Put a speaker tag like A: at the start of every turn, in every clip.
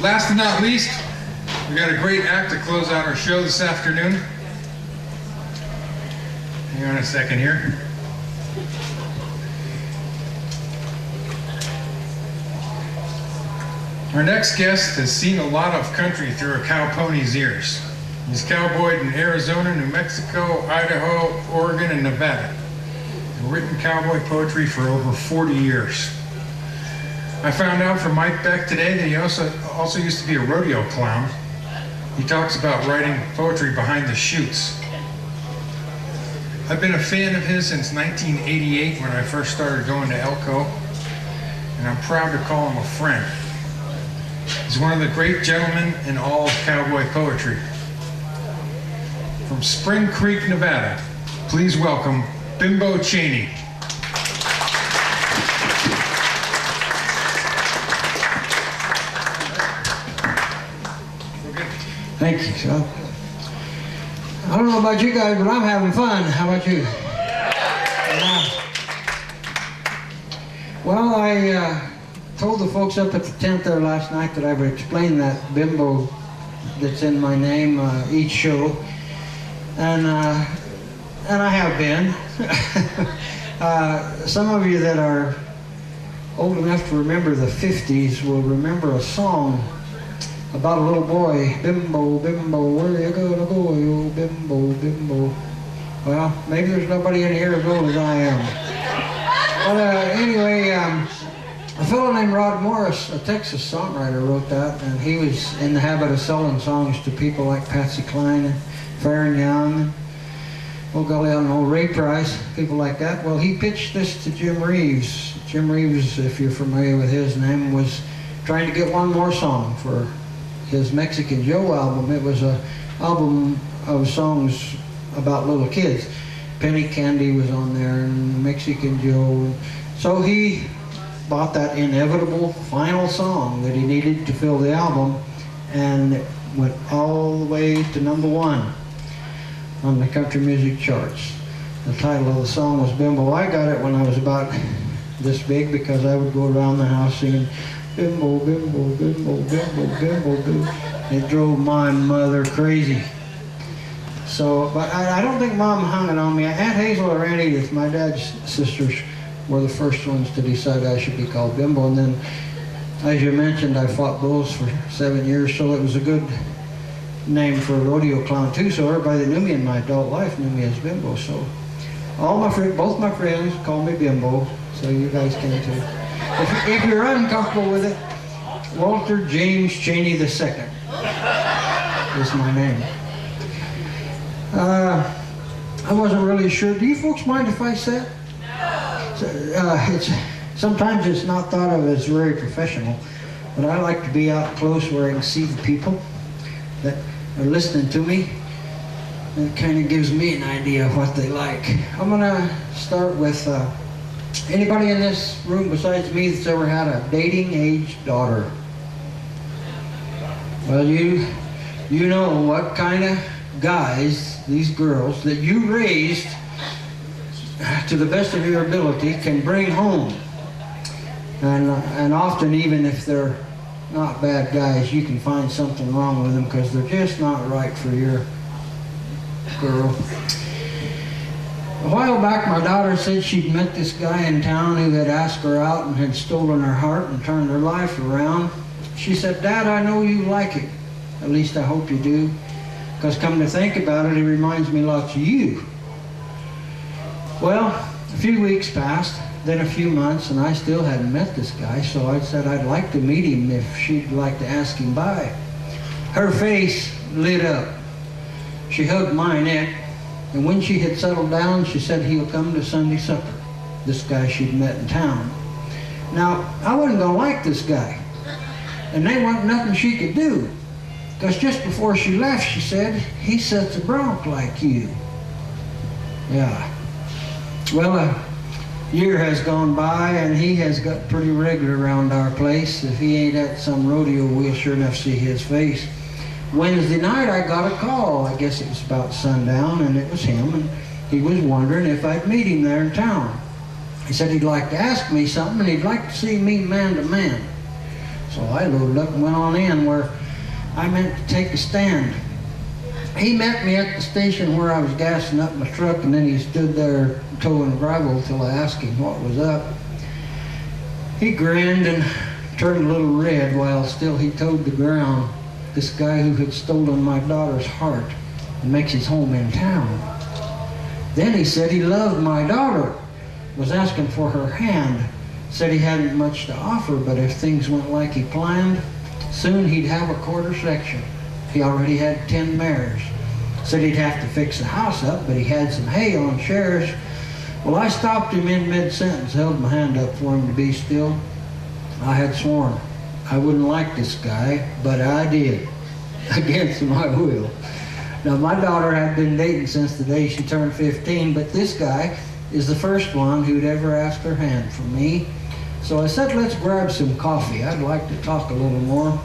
A: Last but not least, we got a great act to close out our show this afternoon. Hang on a second here. Our next guest has seen a lot of country through a cow pony's ears. He's cowboyed in Arizona, New Mexico, Idaho, Oregon, and Nevada, and written cowboy poetry for over 40 years. I found out from Mike Beck today that he also used to be a rodeo clown. He talks about writing poetry behind the chutes. I've been a fan of his since 1988 when I first started going to Elko, and I'm proud to call him a friend. He's one of the great gentlemen in all of cowboy poetry. From Spring Creek, Nevada, please welcome Bimbo Cheney.
B: Thank you, Sean. I don't know about you guys, but I'm having fun. How about you? Well, I told the folks up at the tent there last night that I would explain that Bimbo that's in my name each show, and I have been. Some of you that are old enough to remember the 50s will remember a song about a little boy. Bimbo, Bimbo, where you gonna go, you Bimbo, Bimbo. Well, maybe there's nobody in here as old as I am. But anyway, a fellow named Rod Morris, a Texas songwriter, wrote that, and he was in the habit of selling songs to people like Patsy Cline and Farron Young, and oh golly, I don't know, Ray Price, people like that. Well, he pitched this to Jim Reeves. Jim Reeves, if you're familiar with his name, was trying to get one more song for his Mexican Joe album. It was an album of songs about little kids. Penny Candy was on there, and Mexican Joe. So he bought that inevitable final song that he needed to fill the album, and it went all the way to #1 on the country music charts. The title of the song was Bimbo. I got it when I was about this big because I would go around the house singing Bimbo, Bimbo, Bimbo, Bimbo, Bimbo, Bimbo. It drove my mother crazy. So, but I don't think Mom hung it on me. Aunt Hazel or Aunt Edith, my dad's sisters, were the first ones to decide I should be called Bimbo. And then, as you mentioned, I fought bulls for 7 years, so it was a good name for a rodeo clown too. So everybody that knew me in my adult life knew me as Bimbo. So all my friends, both my friends, call me Bimbo. So you guys can too. If you're uncomfortable with it, Walter James Cheney II is my name. I wasn't really sure. Do you folks mind if I said? No. Sometimes it's not thought of as very professional, but I like to be out close where I can see the people that are listening to me. It kind of gives me an idea of what they like. I'm going to start with anybody in this room besides me that's ever had a dating-age daughter? Well, you know what kind of guys, these girls, that you raised to the best of your ability can bring home. And often, even if they're not bad guys, you can find something wrong with them because they're just not right for your girl. A while back, my daughter said she'd met this guy in town who had asked her out and had stolen her heart and turned her life around. She said, "Dad, I know you like it. At least I hope you do. Because come to think about it, he reminds me lots of you." Well, a few weeks passed, then a few months, and I still hadn't met this guy, so I said I'd like to meet him if she'd like to ask him by. Her face lit up. She hugged my neck, and when she had settled down, she said he'll come to Sunday supper, this guy she'd met in town. Now, I wasn't going to like this guy, and there wasn't nothing she could do, because just before she left, she said, "He sets a bronc like you." Yeah. Well, a year has gone by, and he has got pretty regular around our place. If he ain't at some rodeo, we'll sure enough see his face. Wednesday night, I got a call. I guess it was about sundown, and it was him, and he was wondering if I'd meet him there in town. He said he'd like to ask me something, and he'd like to see me man to man. So I loaded up and went on in where I meant to take a stand. He met me at the station where I was gassing up my truck, and then he stood there towing gravel till I asked him what was up. He grinned and turned a little red while still he towed the ground. This guy who had stolen my daughter's heart and makes his home in town. Then he said he loved my daughter, was asking for her hand, said he hadn't much to offer, but if things went like he planned, soon he'd have a quarter section. He already had 10 mares. Said he'd have to fix the house up, but he had some hay on shares. Well, I stopped him in mid-sentence, held my hand up for him to be still. I had sworn I wouldn't like this guy, but I did, against my will. Now, my daughter had been dating since the day she turned 15, but this guy is the first one who'd ever asked her hand from me. So I said, let's grab some coffee. I'd like to talk a little more.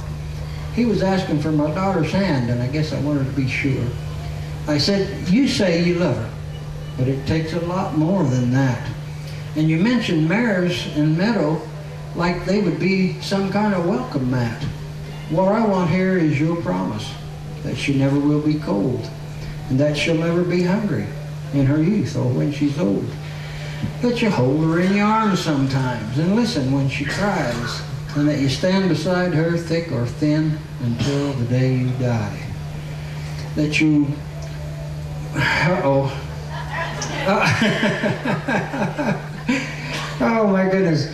B: He was asking for my daughter's hand, and I guess I wanted to be sure. I said, you say you love her, but it takes a lot more than that. And you mentioned mares and meadow like they would be some kind of welcome mat. What I want here is your promise that she never will be cold, and that she'll never be hungry in her youth or when she's old. That you hold her in your arms sometimes and listen when she cries, and that you stand beside her thick or thin until the day you die. That you... Oh my goodness.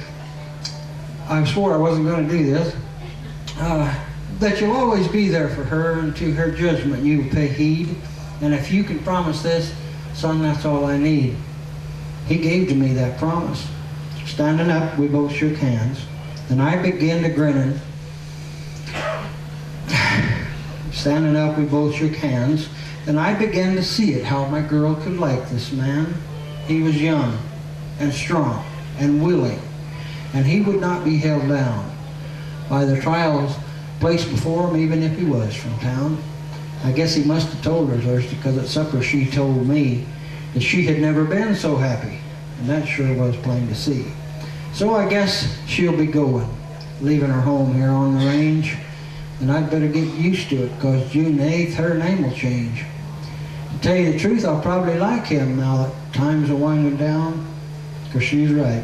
B: I swore I wasn't going to do this. That you'll always be there for her, and to her judgment you will pay heed. And if you can promise this, son, that's all I need. He gave to me that promise. Standing up, we both shook hands. Then I began to grinning. Standing up, we both shook hands. Then I began to see it, how my girl could like this man. He was young and strong and willing, and he would not be held down by the trials placed before him, even if he was from town. I guess he must have told her, Thirsty, because at supper she told me that she had never been so happy, and that sure was plain to see. So I guess she'll be going, leaving her home here on the range, and I'd better get used to it, because June 8th, her name will change. To tell you the truth, I'll probably like him now that times are winding down, because she's right.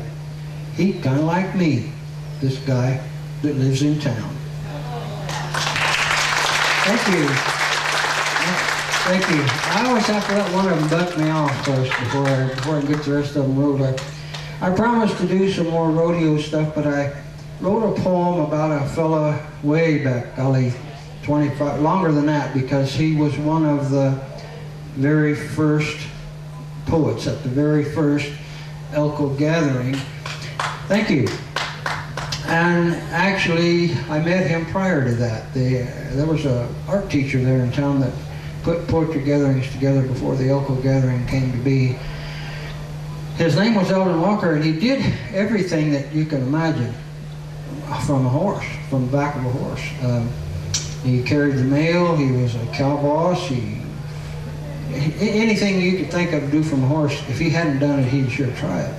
B: He kind of like me, this guy that lives in town. Thank you. Thank you. I always have to let one of them butt me off first before I get the rest of them wrote. I promised to do some more rodeo stuff, but I wrote a poem about a fella way back, golly, 25, longer than that, because he was one of the very first poets at the very first Elko gathering. Thank you. And actually, I met him prior to that. There was an art teacher there in town that put poetry gatherings together before the Elko gathering came to be. His name was Eldon Walker, and he did everything that you can imagine from a horse, from the back of a horse. He carried the mail, he was a cow boss, anything you could think of to do from a horse. If he hadn't done it, he'd sure try it.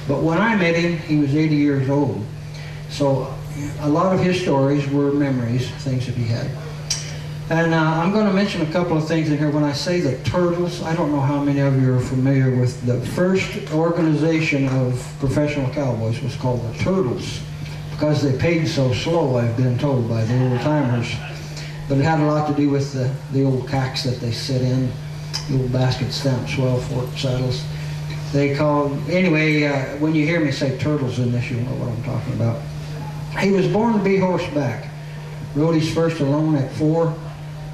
B: But when I met him, he was 80 years old. So a lot of his stories were memories, things that he had. And I'm going to mention a couple of things in here. When I say the Turtles, I don't know how many of you are familiar with the first organization of professional cowboys was called the Turtles, because they paid so slow, I've been told by the old timers. But it had a lot to do with the old cacks that they sit in, the old basket stamp swell fork saddles. They called, anyway, when you hear me say Turtles in this, you'll know what I'm talking about. He was born to be horseback. Rode his first alone at 4.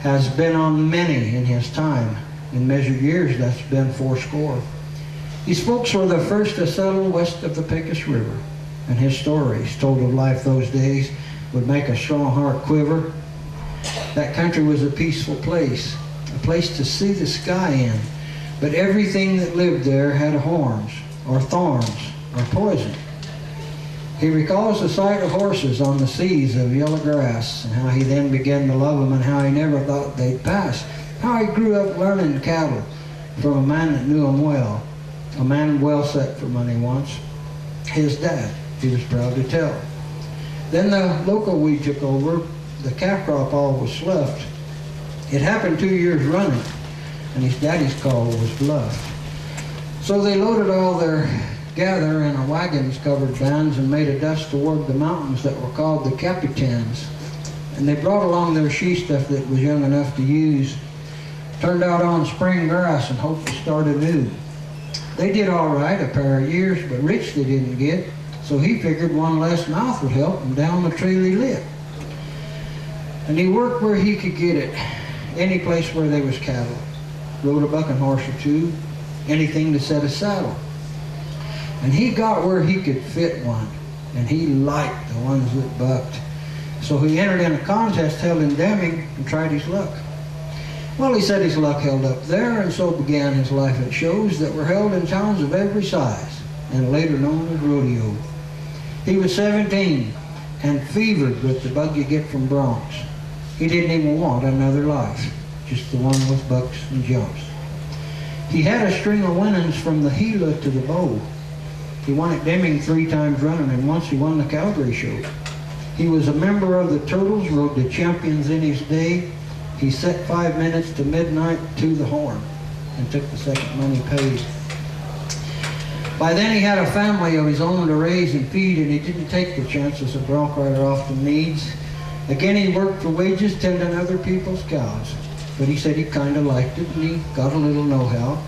B: Has been on many in his time. In measured years, that's been 80. His folks were the first to settle west of the Pecos River, and his stories, told of life those days, would make a strong heart quiver. That country was a peaceful place, a place to see the sky in, but everything that lived there had horns, or thorns, or poison. He recalls the sight of horses on the seas of yellow grass, and how he then began to love them, and how he never thought they'd pass. How he grew up learning cattle from a man that knew him well, a man well set for money once. His dad, he was proud to tell. Then the local weed took over. The calf crop all was sloughed. It happened 2 years running, and his daddy's call was bluffed. So they loaded all their gather in a wagons covered vans and made a dust toward the mountains that were called the Capitans. And they brought along their she stuff that was young enough to use, turned out on spring grass and hoped to start anew. They did all right a pair of years, but rich they didn't get, so he figured one less mouth would help him down the trail he lit. And he worked where he could get it, any place where there was cattle. Rode a bucking horse or two, anything to set a saddle. And he got where he could fit one, and he liked the ones that bucked. So he entered in a contest held in Deming and tried his luck. Well, he said his luck held up there, and so began his life at shows that were held in towns of every size, and later known as rodeo. He was 17 and fevered with the bug you get from broncs. He didn't even want another life, just the one with bucks and jumps. He had a string of winnings from the Gila to the bow. He won at Deming 3 times running, and once he won the Calgary show. He was a member of the Turtles, rode the champions in his day. He set 5 minutes to midnight to the horn and took the second money paid. By then he had a family of his own to raise and feed, and he didn't take the chances a bronc rider often needs. Again, he worked for wages tending other people's cows, but he said he kind of liked it and he got a little know-how.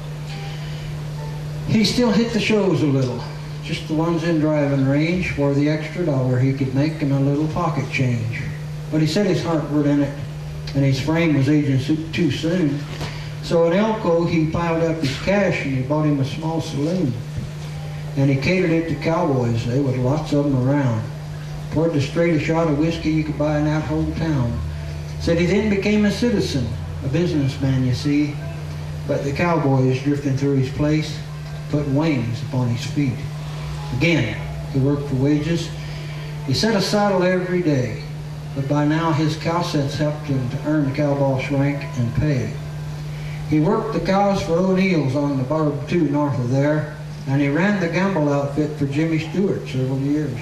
B: He still hit the shows a little, just the ones in driving range for the extra dollar he could make and a little pocket change. But he said his heart were in it, and his frame was aging too soon. So in Elko, he piled up his cash and he bought him a small saloon. And he catered it to cowboys. There was lots of them around. Poured the straight a shot of whiskey you could buy in that whole town. Said he then became a citizen, a businessman, you see. But the cowboys drifting through his place put wings upon his feet. Again, he worked for wages. He set a saddle every day. But by now his cow sets helped him to earn the cowboss rank and pay. He worked the cows for O'Neill's on the Barb 2 north of there, and he ran the gamble outfit for Jimmy Stewart several years.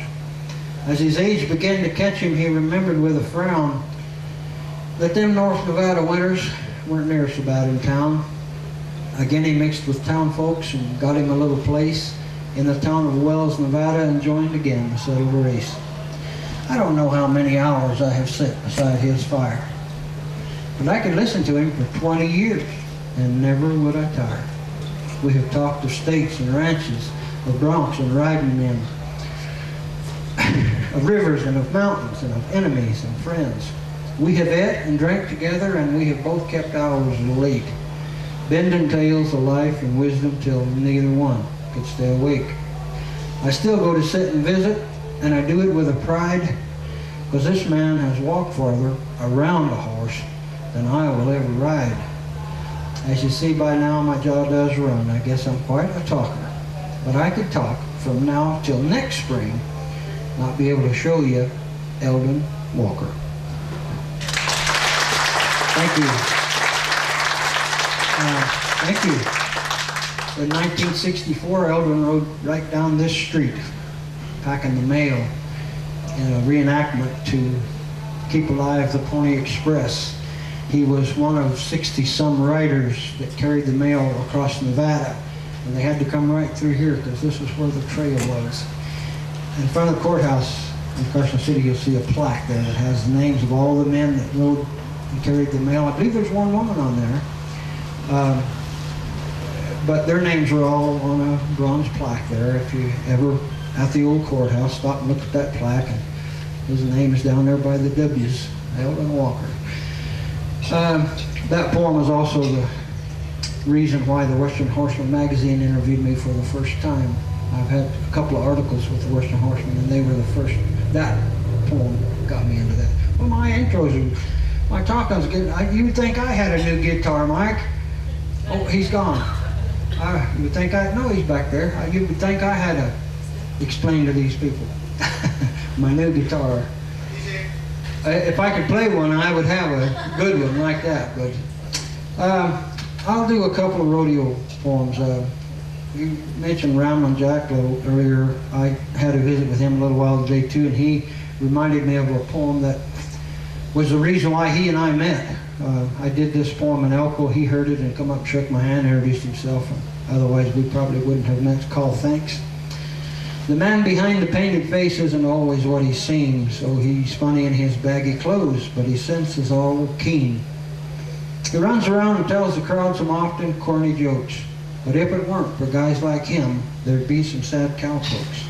B: As his age began to catch him, he remembered with a frown that them North Nevada winters weren't near so bad in town. Again he mixed with town folks and got him a little place in the town of Wells, Nevada, and joined again to settle the race. I don't know how many hours I have sat beside his fire, but I could listen to him for 20 years and never would I tire. We have talked of states and ranches, of broncs and riding men, of rivers and of mountains and of enemies and friends. We have ate and drank together, and we have both kept hours late, bending tales of life and wisdom till neither one could stay awake. I still go to sit and visit, and I do it with a pride, because this man has walked farther around a horse than I will ever ride. As you see by now, my jaw does run. I guess I'm quite a talker. But I could talk from now till next spring, not be able to show you Eldon Walker. Thank you. Thank you. In 1964, Eldon rode right down this street, packing the mail in a reenactment to keep alive the Pony Express. He was one of 60-some riders that carried the mail across Nevada, and they had to come right through here because this is where the trail was. In front of the courthouse in Carson City, you'll see a plaque there that has the names of all the men that rode and carried the mail. I believe there's one woman on there. But their names are all on a bronze plaque there. If you ever at the old courthouse, stop and look at that plaque, and his name is down there by the W's, Eldon Walker. That poem was also the reason why the Western Horseman magazine interviewed me for the first time. I've had a couple of articles with the Western Horseman, and they were the first. That poem got me into that. Well, my intros, my talking's getting. You would think I had a new guitar, Mike. Oh, he's gone. You would think no, he's back there. You would think I had to explain to these people my new guitar. If I could play one, I would have a good one like that. But I'll do a couple of rodeo poems. You mentioned Ramblin' Jack earlier. I had a visit with him a little while today too, and he reminded me of a poem that was the reason why he and I met. I did this poem in Elko. He heard it and come up, shook my hand, introduced himself. Otherwise, we probably wouldn't have met. It's called Thanks. The man behind the painted face isn't always what he seems. So he's funny in his baggy clothes, but his sense is all keen. He runs around and tells the crowd some often corny jokes. But if it weren't for guys like him, there'd be some sad cowpokes.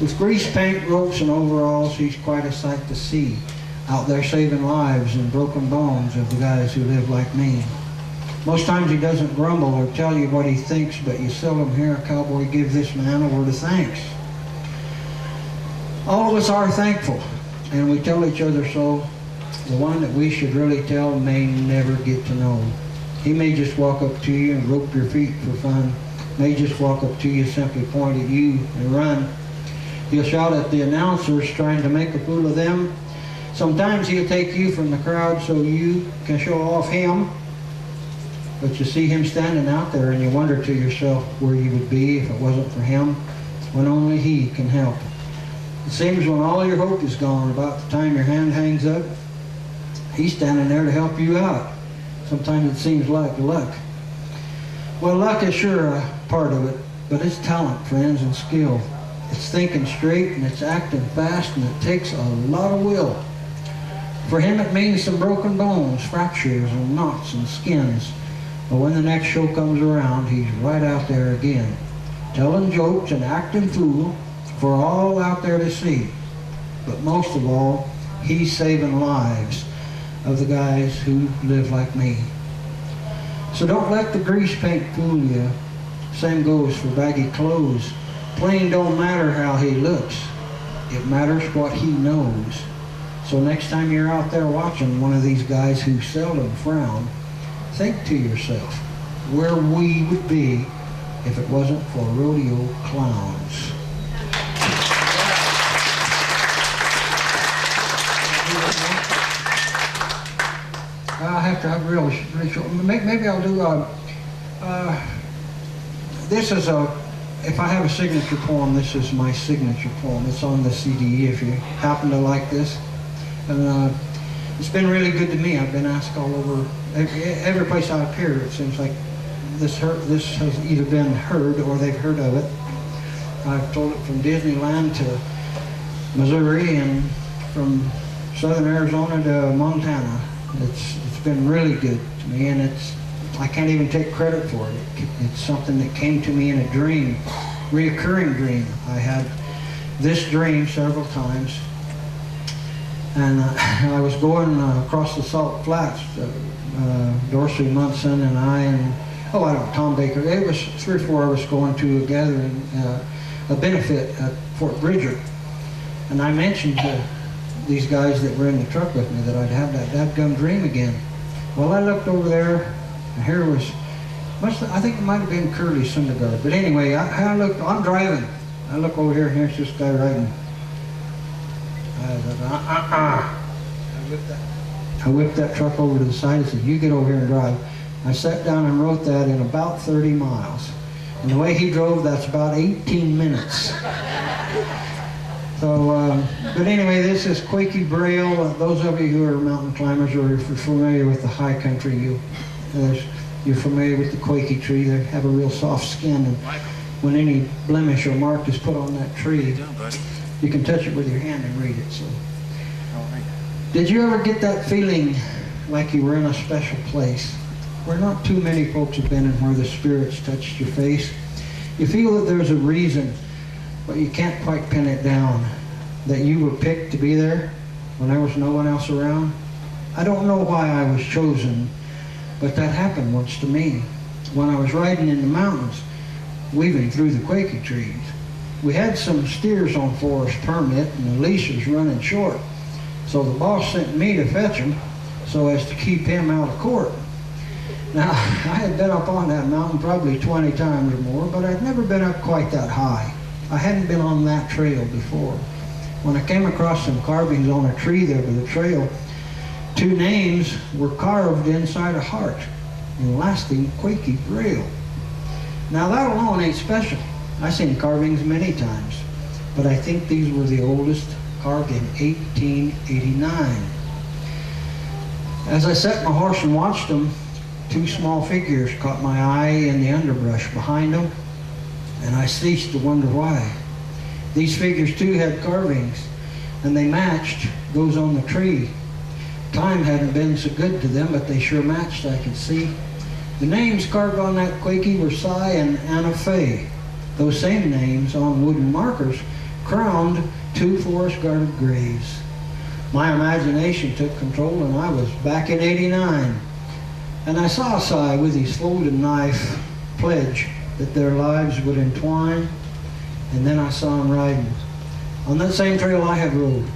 B: With grease paint, ropes, and overalls, he's quite a sight to see. Out there saving lives and broken bones of the guys who live like me. Most times he doesn't grumble or tell you what he thinks, but you seldom hear a cowboy give this man a word of thanks. All of us are thankful, and we tell each other so. The one that we should really tell may never get to know. He may just walk up to you and rope your feet for fun. May just walk up to you, simply point at you and run. He'll shout at the announcers trying to make a fool of them. Sometimes he'll take you from the crowd so you can show off him. But you see him standing out there and you wonder to yourself where you would be if it wasn't for him, when only he can help. It seems when all your hope is gone, about the time your hand hangs up, he's standing there to help you out. Sometimes it seems like luck. Well, luck is sure a part of it, but it's talent, friends, and skill. It's thinking straight and it's acting fast, and it takes a lot of will. For him it means some broken bones, fractures and knots and skins. But when the next show comes around, he's right out there again, telling jokes and acting fool for all out there to see. But most of all, he's saving lives of the guys who live like me. So don't let the grease paint fool you. Same goes for baggy clothes. Plain don't matter how he looks. It matters what he knows. So next time you're out there watching one of these guys who seldom frown, think to yourself where we would be if it wasn't for rodeo clowns. I'll have to have really short. Maybe I'll do this is if I have a signature poem, this is my signature poem. It's on the CD if you happen to like this. And it's been really good to me. I've been asked all over, every place I appear, it seems like this has either been heard or they've heard of it. I've told it from Disneyland to Missouri and from southern Arizona to Montana. It's been really good to me, and I can't even take credit for it. It's something that came to me in a dream, reoccurring dream. I had this dream several times. And I was going across the Salt Flats, Dorsey Munson and I and, Tom Baker. It was 3 or 4 of us going to a gathering, a benefit at Fort Bridger. And I mentioned to these guys that were in the truck with me that I'd have that dadgum dream again. Well, I looked over there, and here was, I think it might have been Curly Syndergaard. But anyway, I looked, I'm driving. I look over here, and here's this guy riding. I whipped that truck over to the side and said, you get over here and drive. I sat down and wrote that in about 30 miles. And the way he drove, that's about 18 minutes. So, but anyway, this is Quaky Braille. Those of you who are mountain climbers or if you're familiar with the high country, you're familiar with the Quaky tree. They have a real soft skin. And when any blemish or mark is put on that tree, you can touch it with your hand and read it. So, did you ever get that feeling like you were in a special place where not too many folks have been and where the spirits touched your face? You feel that there's a reason, but you can't quite pin it down, that you were picked to be there when there was no one else around? I don't know why I was chosen, but that happened once to me when I was riding in the mountains, weaving through the Quaky trees. We had some steers on forest permit and the leash was running short. So the boss sent me to fetch him so as to keep him out of court. Now, I had been up on that mountain probably 20 times or more, but I'd never been up quite that high. I hadn't been on that trail before. When I came across some carvings on a tree there by the trail, 2 names were carved inside a heart in lasting Quaky Braille. Now that alone ain't special. I've seen carvings many times, but I think these were the oldest carved in 1889. As I sat my horse and watched them, two small figures caught my eye in the underbrush behind them, and I ceased to wonder why. These figures too had carvings, and they matched those on the tree. Time hadn't been so good to them, but they sure matched, I could see. The names carved on that Quakey were Cy and Anna Fay. Those same names on wooden markers crowned two forest-guarded graves. My imagination took control, and I was back in '89. And I saw Cy with his folded knife pledge that their lives would entwine. And then I saw him riding on that same trail I had rode,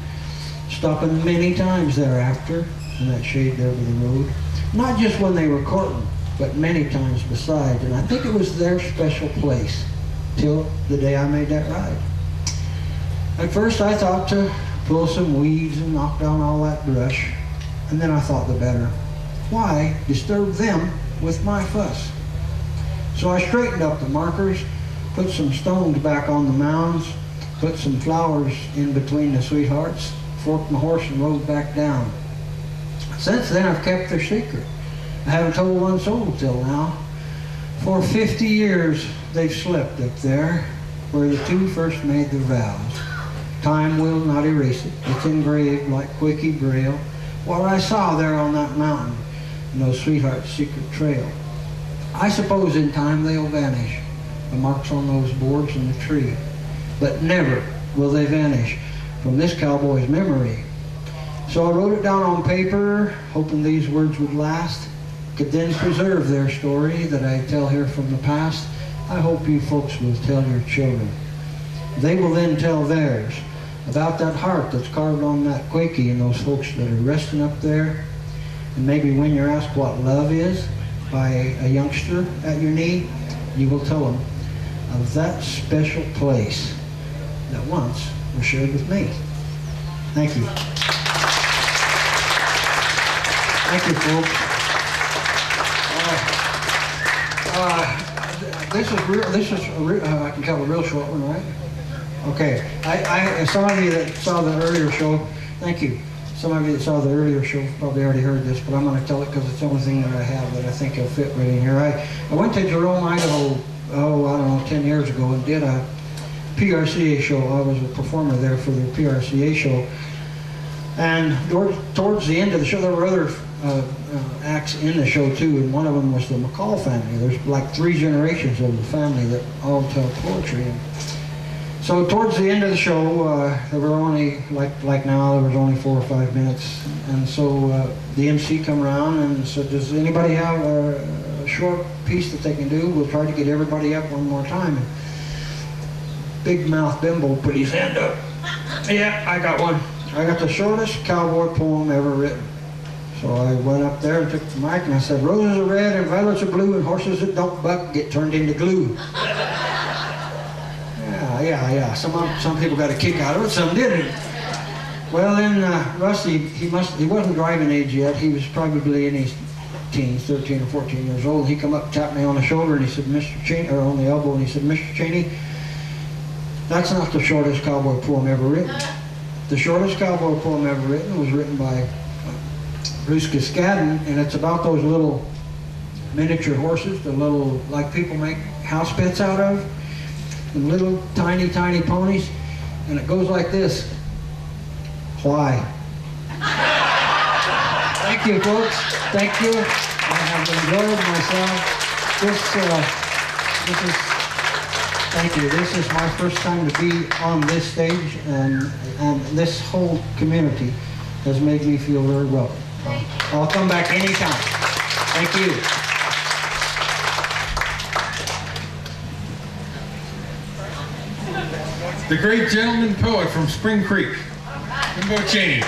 B: stopping many times thereafter in that shade there by the road. Not just when they were courting, but many times besides. And I think it was their special place till the day I made that ride. At first I thought to pull some weeds and knock down all that brush, and then I thought the better. Why disturb them with my fuss? So I straightened up the markers, put some stones back on the mounds, put some flowers in between the sweethearts, forked my horse and rode back down. Since then I've kept their secret. I haven't told one soul till now. For 50 years they've slept up there where the two first made their vows. Time will not erase it. It's engraved like Quakey braille. What I saw there on that mountain and those sweethearts' secret trail. I suppose in time they'll vanish, the marks on those boards in the tree. But never will they vanish from this cowboy's memory. So I wrote it down on paper, hoping these words would last, could then preserve their story that I tell here from the past. I hope you folks will tell your children. They will then tell theirs about that heart that's carved on that Quakey and those folks that are resting up there. And maybe when you're asked what love is by a youngster at your knee, you will tell them of that special place that once was shared with me. Thank you. Thank you, folks. I can tell a real short one, right? Okay. Some of you that saw the earlier show, thank you. Some of you that saw the earlier show probably already heard this, but I'm going to tell it because it's the only thing that I have that I think will fit right in here. I went to Jerome, Idaho, I don't know, 10 years ago and did a PRCA show. I was a performer there for the PRCA show. And towards the end of the show, there were other acts in the show too, and one of them was the McCall family. There's like 3 generations of the family that all tell poetry. And so towards the end of the show, there were only, like now, there was only 4 or 5 minutes. And so the MC come around and said, does anybody have a short piece that they can do? We'll try to get everybody up one more time. And Big Mouth Bimbo put his hand up. Yeah, I got one. I got the shortest cowboy poem ever written. So I went up there and took the mic and I said, roses are red and violets are blue and horses that don't buck get turned into glue. Yeah. Some people got a kick out of it, some didn't. Well then, Rusty, he wasn't driving age yet. He was probably in his teens, 13 or 14 years old. He come up, tapped me on the shoulder and he said, Mr. Cheney, or on the elbow, and he said, Mr. Cheney, that's not the shortest cowboy poem ever written. The shortest cowboy poem ever written was written by Bruce Cascadden, and it's about those little miniature horses, the little, like people make house pets out of, the little tiny, tiny ponies, and it goes like this. Why? Thank you, folks. Thank you. I have enjoyed myself. Thank you. This is my first time to be on this stage, and this whole community has made me feel very welcome. I'll come back anytime. Thank you.
A: The great gentleman poet from Spring Creek, Bimbo Cheney.